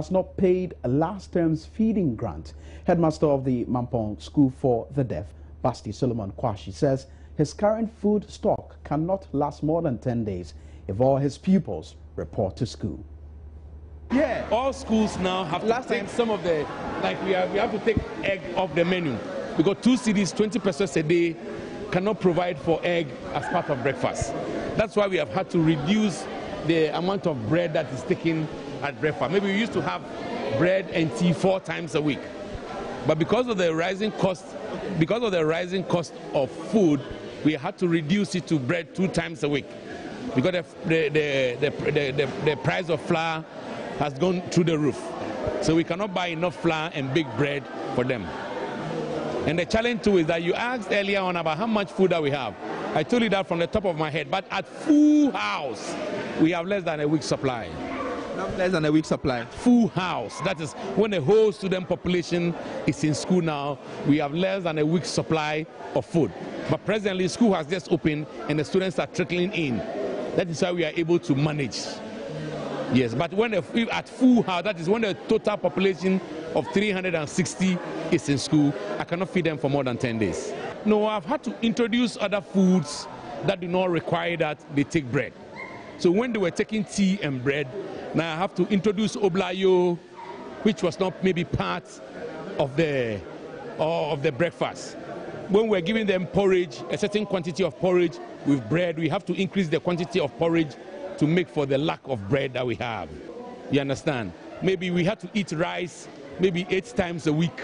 Has not paid last term's feeding grant. Headmaster of the Mampong School for the Deaf, Basti Solomon Kwashi, says his current food stock cannot last more than 10 days if all his pupils report to school. Yeah, all schools now have to take some of the, like we have to take egg off the menu because 2 cedis, 20 pesos a day cannot provide for egg as part of breakfast. That's why we have had to reduce the amount of bread that is taken at breakfast. Maybe we used to have bread and tea 4 times a week, but because of the rising cost of food, we had to reduce it to bread 2 times a week because the price of flour has gone through the roof. So we cannot buy enough flour and bake bread for them. And the challenge too is that you asked earlier on about how much food that we have. I told you that from the top of my head, but at full house, we have less than a week's supply. Less than a week's supply. Full house. That is when the whole student population is in school now, we have less than a week's supply of food. But presently, school has just opened and the students are trickling in. That is why we are able to manage. Yes, but when at full house, that is when the total population of 360 is in school, I cannot feed them for more than 10 days. No, I've had to introduce other foods that do not require that they take bread. So when they were taking tea and bread, now I have to introduce oblayo, which was not maybe part of the breakfast. When we're giving them porridge, a certain quantity of porridge with bread, we have to increase the quantity of porridge to make for the lack of bread that we have. You understand? Maybe we have to eat rice maybe 8 times a week,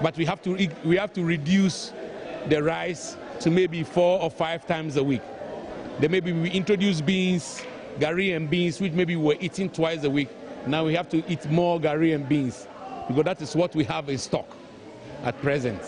but we have to reduce the rice to maybe 4 or 5 times a week. Then maybe we introduce beans, gari and beans, which maybe we're eating twice a week. Now we have to eat more gari and beans because that is what we have in stock at present.